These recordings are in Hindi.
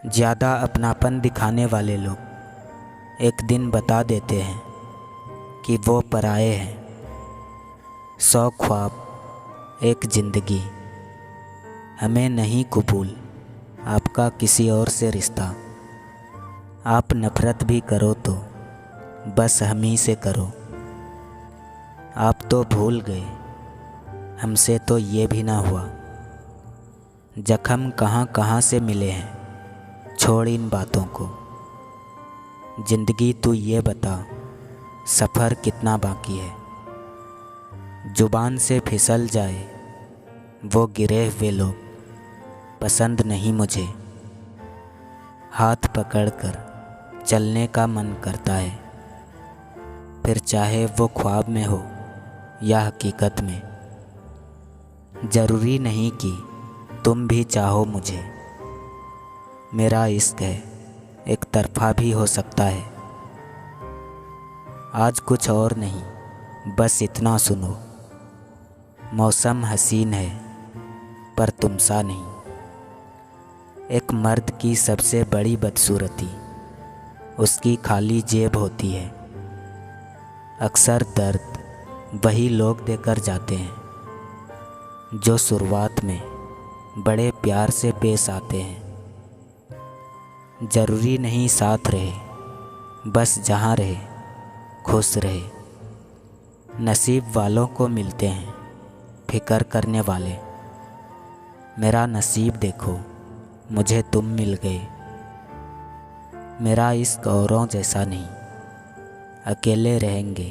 ज़्यादा अपनापन दिखाने वाले लोग एक दिन बता देते हैं कि वो पराये हैं। 100 ख्वाब एक ज़िंदगी, हमें नहीं कबूल आपका किसी और से रिश्ता। आप नफ़रत भी करो तो बस हम ही से करो। आप तो भूल गए, हमसे तो ये भी ना हुआ। जख्म कहाँ कहाँ से मिले हैं, छोड़ इन बातों को। ज़िंदगी तू ये बता, सफ़र कितना बाकी है। ज़ुबान से फिसल जाए वो गिरे हुए लोग, पसंद नहीं मुझे। हाथ पकड़कर चलने का मन करता है, फिर चाहे वो ख्वाब में हो या हकीकत में। ज़रूरी नहीं कि तुम भी चाहो मुझे। मेरा इश्क है, एक तरफा भी हो सकता है। आज कुछ और नहीं, बस इतना सुनो। मौसम हसीन है पर तुम सा नहीं। एक मर्द की सबसे बड़ी बदसूरती उसकी खाली जेब होती है। अक्सर दर्द वही लोग देकर जाते हैं जो शुरुआत में बड़े प्यार से पेश आते हैं। ज़रूरी नहीं साथ रहे, बस जहाँ रहे खुश रहे। नसीब वालों को मिलते हैं फिक्र करने वाले। मेरा नसीब देखो, मुझे तुम मिल गए। मेरा इश्क औरों जैसा नहीं, अकेले रहेंगे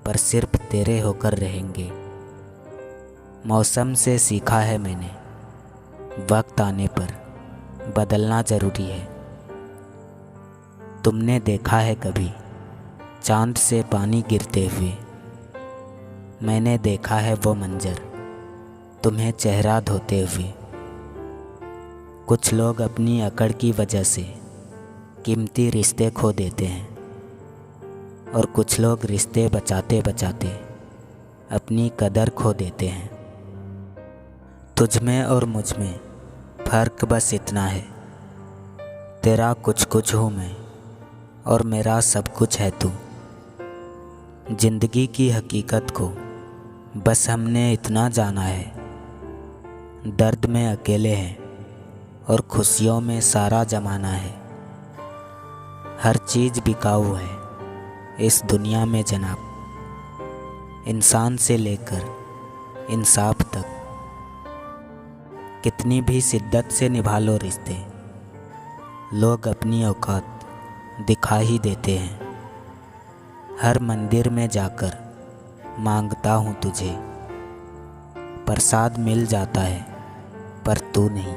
पर सिर्फ तेरे होकर रहेंगे। मौसम से सीखा है मैंने, वक्त आने पर बदलना ज़रूरी है। तुमने देखा है कभी चांद से पानी गिरते हुए? मैंने देखा है वो मंजर, तुम्हें चेहरा धोते हुए। कुछ लोग अपनी अकड़ की वजह से कीमती रिश्ते खो देते हैं, और कुछ लोग रिश्ते बचाते बचाते अपनी कदर खो देते हैं। तुझ में और मुझ में फ़र्क बस इतना है, तेरा कुछ कुछ हूँ मैं और मेरा सब कुछ है तू। ज़िंदगी की हकीकत को बस हमने इतना जाना है, दर्द में अकेले हैं और खुशियों में सारा ज़माना है। हर चीज़ बिकाऊ है इस दुनिया में जनाब, इंसान से लेकर इंसाफ तक। कितनी भी शिद्दत से निभा लो रिश्ते, लोग अपनी औकात दिखा ही देते हैं। हर मंदिर में जाकर मांगता हूँ तुझे, प्रसाद मिल जाता है पर तू नहीं।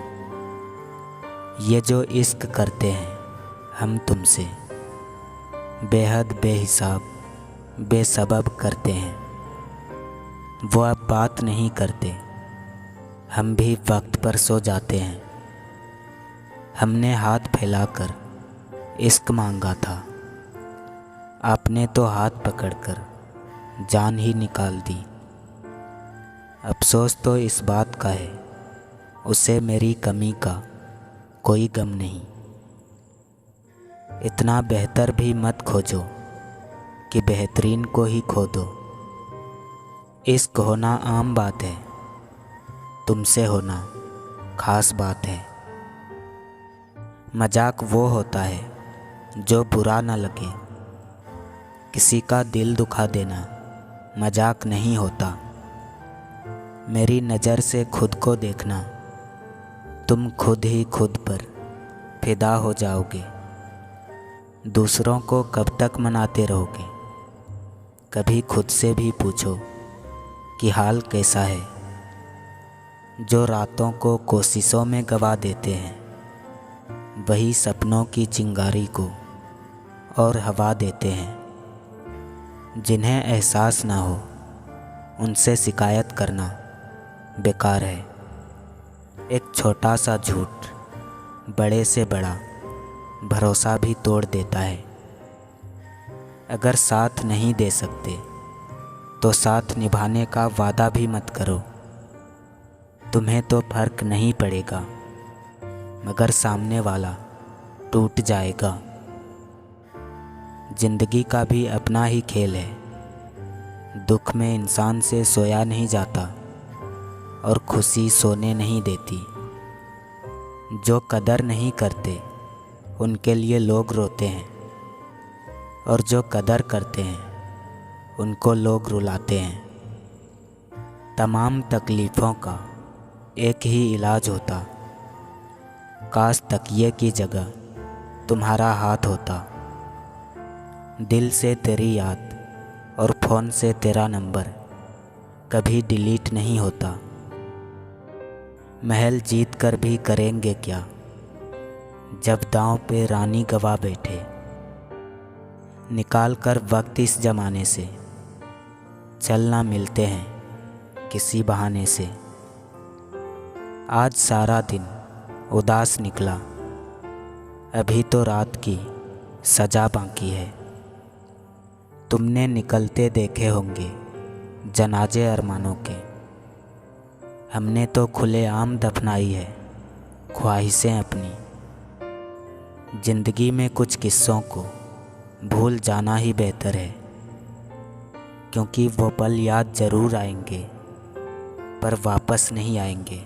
ये जो इश्क करते हैं हम तुमसे, बेहद बेहिसाब बेसबब करते हैं। वो अब बात नहीं करते, हम भी वक्त पर सो जाते हैं। हमने हाथ फैलाकर इश्क मांगा था, आपने तो हाथ पकड़कर जान ही निकाल दी। अफसोस तो इस बात का है, उसे मेरी कमी का कोई गम नहीं। इतना बेहतर भी मत खोजो कि बेहतरीन को ही खो दो। इश्क होना आम बात है, तुमसे होना खास बात है। मजाक वो होता है जो बुरा ना लगे, किसी का दिल दुखा देना मजाक नहीं होता। मेरी नज़र से खुद को देखना, तुम खुद ही खुद पर फिदा हो जाओगे। दूसरों को कब तक मनाते रहोगे? कभी खुद से भी पूछो कि हाल कैसा है। जो रातों को कोशिशों में गवा देते हैं, वही सपनों की चिंगारी को और हवा देते हैं। जिन्हें एहसास ना हो उनसे शिकायत करना बेकार है। एक छोटा सा झूठ बड़े से बड़ा भरोसा भी तोड़ देता है। अगर साथ नहीं दे सकते तो साथ निभाने का वादा भी मत करो। तुम्हें तो फर्क नहीं पड़ेगा, मगर सामने वाला टूट जाएगा। जिंदगी का भी अपना ही खेल है। दुख में इंसान से सोया नहीं जाता और खुशी सोने नहीं देती। जो कदर नहीं करते उनके लिए लोग रोते हैं, और जो कदर करते हैं उनको लोग रुलाते हैं। तमाम तकलीफ़ों का एक ही इलाज होता, काश तकिए की जगह तुम्हारा हाथ होता। दिल से तेरी याद और फ़ोन से तेरा नंबर कभी डिलीट नहीं होता। महल जीत कर भी करेंगे क्या जब दांव पे रानी गवा बैठे। निकाल कर वक्त इस ज़माने से चलना मिलते हैं किसी बहाने से। आज सारा दिन उदास निकला, अभी तो रात की सजा बाकी है। तुमने निकलते देखे होंगे जनाजे अरमानों के, हमने तो खुलेआम दफनाई है ख्वाहिशें अपनी। जिंदगी में कुछ किस्सों को भूल जाना ही बेहतर है, क्योंकि वो पल याद ज़रूर आएंगे पर वापस नहीं आएंगे।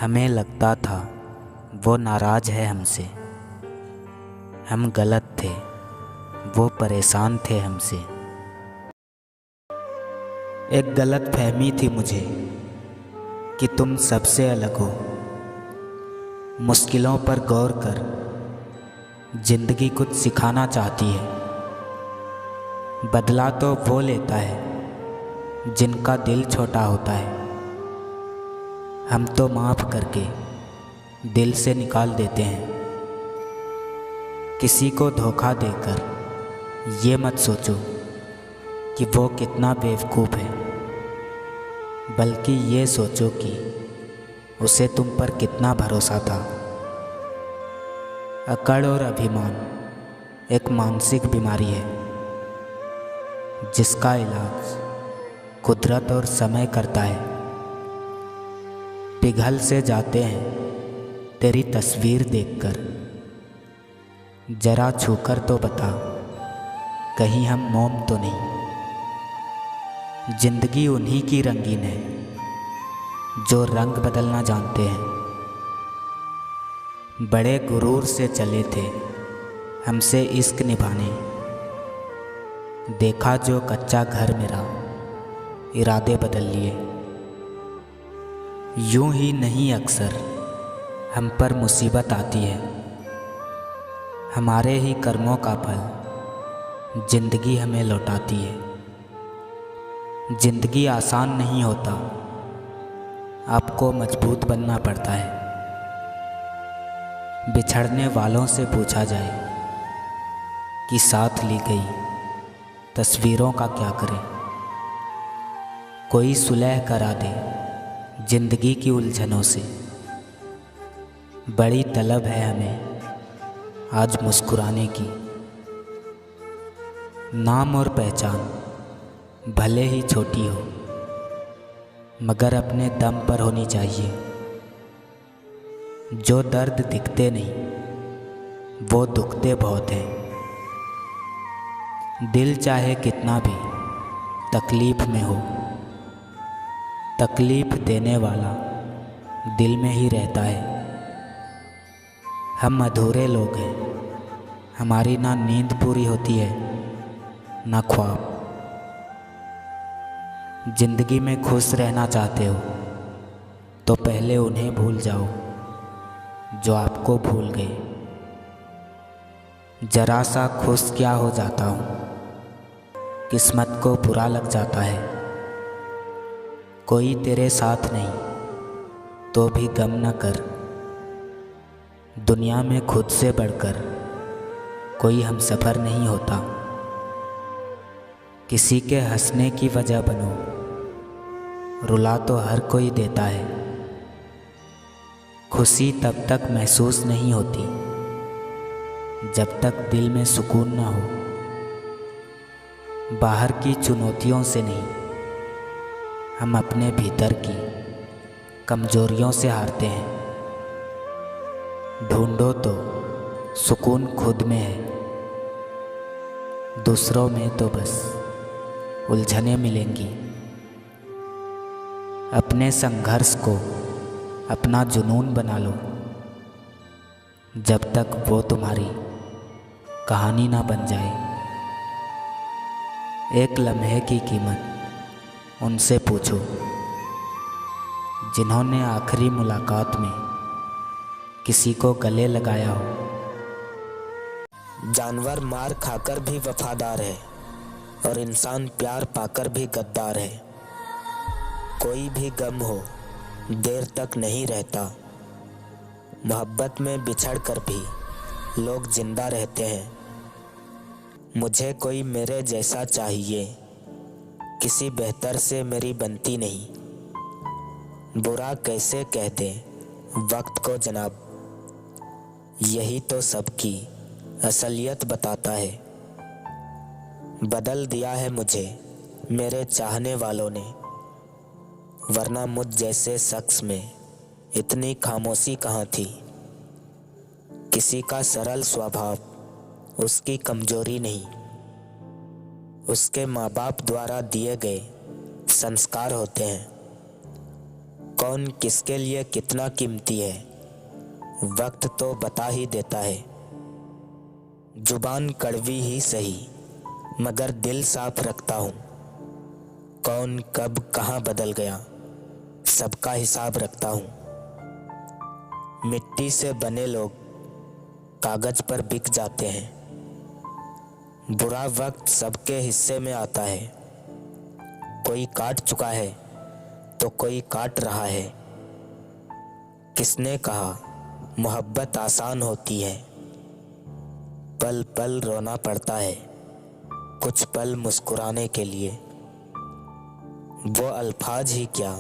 हमें लगता था वो नाराज़ है हमसे, हम गलत थे, वो परेशान थे हमसे। एक गलत फहमी थी मुझे कि तुम सबसे अलग हो। मुश्किलों पर गौर कर जिंदगी कुछ सिखाना चाहती है। बदला तो वो लेता है जिनका दिल छोटा होता है। हम तो माफ़ करके दिल से निकाल देते हैं। किसी को धोखा देकर ये मत सोचो कि वो कितना बेवकूफ़ है, बल्कि ये सोचो कि उसे तुम पर कितना भरोसा था। अकड़ और अभिमान एक मानसिक बीमारी है जिसका इलाज कुदरत और समय करता है। पिघल से जाते हैं तेरी तस्वीर देखकर, जरा छूकर तो बता कहीं हम मोम तो नहीं। जिंदगी उन्हीं की रंगीन है जो रंग बदलना जानते हैं। बड़े गुरूर से चले थे हमसे इश्क निभाने, देखा जो कच्चा घर मेरा इरादे बदल लिए। यूं ही नहीं अक्सर हम पर मुसीबत आती है, हमारे ही कर्मों का फल जिंदगी हमें लौटाती है। जिंदगी आसान नहीं होता, आपको मजबूत बनना पड़ता है। बिछड़ने वालों से पूछा जाए कि साथ ली गई तस्वीरों का क्या करें। कोई सुलह करा दे जिंदगी की उलझनों से। बड़ी तलब है हमें आज मुस्कुराने की। नाम और पहचान भले ही छोटी हो, मगर अपने दम पर होनी चाहिए। जो दर्द दिखते नहीं वो दुखते बहुत हैं। दिल चाहे कितना भी तकलीफ में हो, तकलीफ देने वाला दिल में ही रहता है। हम अधूरे लोग हैं, हमारी ना नींद पूरी होती है ना ख्वाब। जिंदगी में खुश रहना चाहते हो तो पहले उन्हें भूल जाओ जो आपको भूल गए। जरा सा खुश क्या हो जाता हूँ, किस्मत को बुरा लग जाता है। कोई तेरे साथ नहीं तो भी गम न कर, दुनिया में खुद से बढ़कर कोई हमसफ़र नहीं होता। किसी के हंसने की वजह बनो, रुला तो हर कोई देता है। खुशी तब तक महसूस नहीं होती जब तक दिल में सुकून ना हो। बाहर की चुनौतियों से नहीं, हम अपने भीतर की कमजोरियों से हारते हैं। ढूंढो तो सुकून खुद में है, दूसरों में तो बस उलझनें मिलेंगी। अपने संघर्ष को अपना जुनून बना लो, जब तक वो तुम्हारी कहानी ना बन जाए। एक लम्हे की कीमत उनसे पूछो जिन्होंने आखिरी मुलाकात में किसी को गले लगाया हो। जानवर मार खाकर भी वफादार है और इंसान प्यार पाकर भी गद्दार है। कोई भी गम हो देर तक नहीं रहता, मोहब्बत में बिछड़ कर भी लोग जिंदा रहते हैं। मुझे कोई मेरे जैसा चाहिए, किसी बेहतर से मेरी बनती नहीं। बुरा कैसे कहते वक्त को जनाब, यही तो सबकी असलियत बताता है। बदल दिया है मुझे मेरे चाहने वालों ने, वरना मुझ जैसे शख्स में इतनी खामोशी कहाँ थी। किसी का सरल स्वभाव उसकी कमजोरी नहीं, उसके माँ बाप द्वारा दिए गए संस्कार होते हैं। कौन किसके लिए कितना कीमती है वक्त तो बता ही देता है। जुबान कड़वी ही सही मगर दिल साफ रखता हूँ। कौन कब कहाँ बदल गया सबका हिसाब रखता हूँ। मिट्टी से बने लोग कागज पर बिक जाते हैं। बुरा वक्त सबके हिस्से में आता है, कोई काट चुका है तो कोई काट रहा है। किसने कहा मोहब्बत आसान होती है, पल पल रोना पड़ता है कुछ पल मुस्कुराने के लिए। वो अल्फाज ही क्या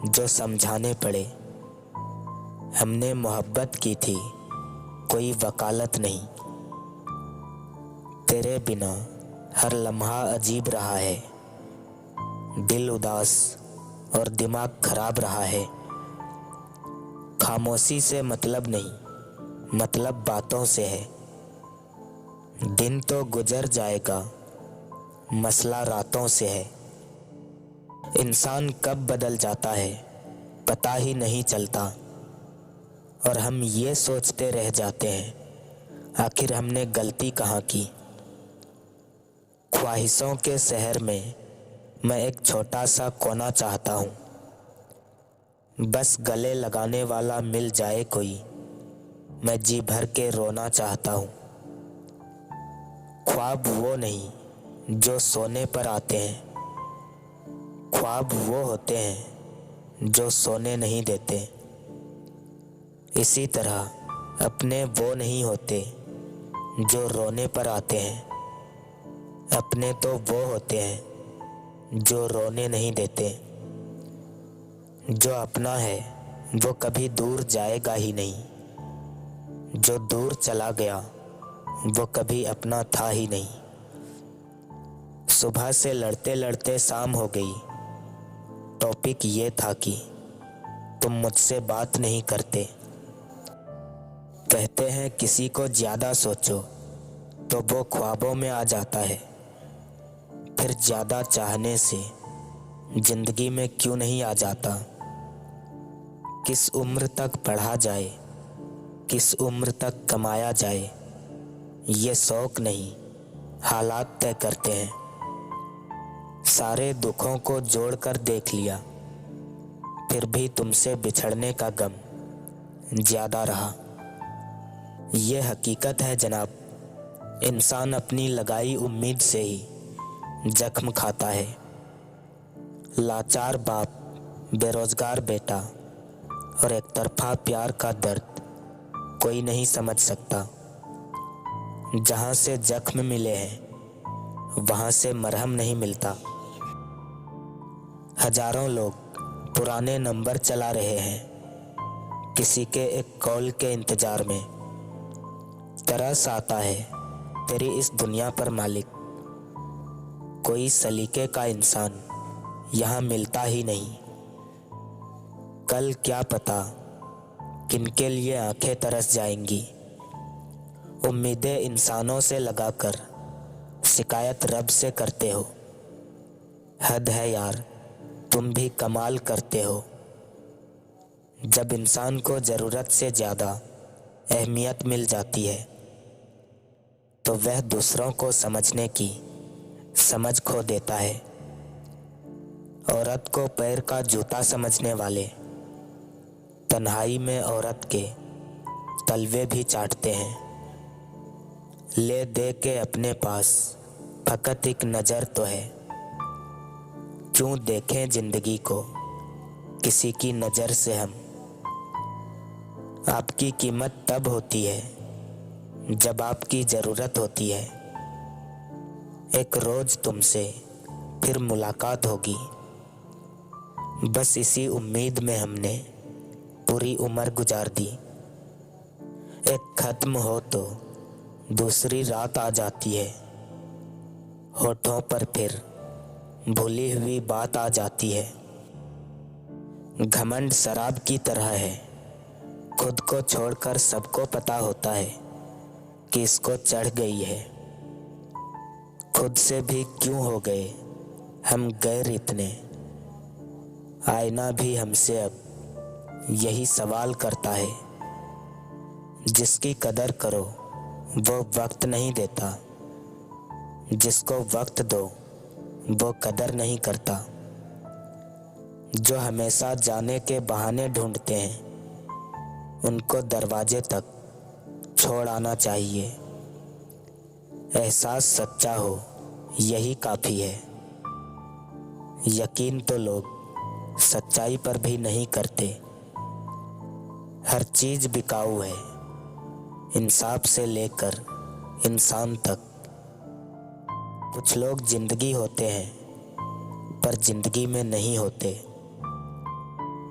जो समझाने पड़े, हमने मोहब्बत की थी कोई वकालत नहीं। तेरे बिना हर लम्हा अजीब रहा है, दिल उदास और दिमाग खराब रहा है। खामोशी से मतलब नहीं, मतलब बातों से है। दिन तो गुजर जाएगा, मसला रातों से है। इंसान कब बदल जाता है पता ही नहीं चलता, और हम ये सोचते रह जाते हैं आखिर हमने गलती कहाँ की। ख्वाहिशों के शहर में मैं एक छोटा सा कोना चाहता हूँ, बस गले लगाने वाला मिल जाए कोई, मैं जी भर के रोना चाहता हूँ। ख्वाब वो नहीं जो सोने पर आते हैं, ख्वाब वो होते हैं जो सोने नहीं देते। इसी तरह अपने वो नहीं होते जो रोने पर आते हैं, अपने तो वो होते हैं जो रोने नहीं देते। जो अपना है वो कभी दूर जाएगा ही नहीं, जो दूर चला गया वो कभी अपना था ही नहीं। सुबह से लड़ते लड़ते शाम हो गई, टॉपिक ये था कि तुम मुझसे बात नहीं करते। कहते हैं किसी को ज़्यादा सोचो तो वो ख्वाबों में आ जाता है, फिर ज़्यादा चाहने से जिंदगी में क्यों नहीं आ जाता। किस उम्र तक पढ़ा जाए, किस उम्र तक कमाया जाए, ये शौक नहीं हालात तय करते हैं। सारे दुखों को जोड़कर देख लिया, फिर भी तुमसे बिछड़ने का गम ज़्यादा रहा। ये हकीकत है जनाब, इंसान अपनी लगाई उम्मीद से ही जख्म खाता है। लाचार बाप, बेरोजगार बेटा और एक तरफा प्यार का दर्द कोई नहीं समझ सकता। जहाँ से जख्म मिले हैं वहाँ से मरहम नहीं मिलता। हजारों लोग पुराने नंबर चला रहे हैं किसी के एक कॉल के इंतजार में। तरस आता है तेरी इस दुनिया पर मालिक, कोई सलीके का इंसान यहाँ मिलता ही नहीं। कल क्या पता किनके लिए आंखें तरस जाएंगी। उम्मीदें इंसानों से लगाकर शिकायत रब से करते हो। हद है यार, तुम भी कमाल करते हो। जब इंसान को ज़रूरत से ज़्यादा अहमियत मिल जाती है तो वह दूसरों को समझने की समझ खो देता है। औरत को पैर का जूता समझने वाले तन्हाई में औरत के तलवे भी चाटते हैं। ले दे के अपने पास फकत एक नज़र तो है, क्यों देखें जिंदगी को किसी की नज़र से हम। आपकी कीमत तब होती है जब आपकी ज़रूरत होती है। एक रोज़ तुमसे फिर मुलाकात होगी, बस इसी उम्मीद में हमने पूरी उम्र गुजार दी। एक ख़त्म हो तो दूसरी रात आ जाती है, होठों पर फिर भूली हुई बात आ जाती है। घमंड शराब की तरह है, खुद को छोड़कर सबको पता होता है कि इसको चढ़ गई है। खुद से भी क्यों हो गए हम गैर इतने, आईना भी हमसे अब यही सवाल करता है। जिसकी कदर करो वो वक्त नहीं देता, जिसको वक्त दो वो कदर नहीं करता। जो हमेशा जाने के बहाने ढूंढते हैं उनको दरवाजे तक छोड़ आना चाहिए। एहसास सच्चा हो यही काफ़ी है। यकीन तो लोग सच्चाई पर भी नहीं करते। हर चीज़ बिकाऊ है, इंसाफ से लेकर इंसान तक। कुछ लोग जिंदगी होते हैं पर जिंदगी में नहीं होते।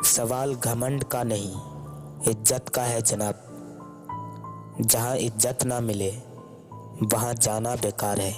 सवाल घमंड का नहीं इज्जत का है जनाब। जहाँ इज्जत ना मिले वहाँ जाना बेकार है।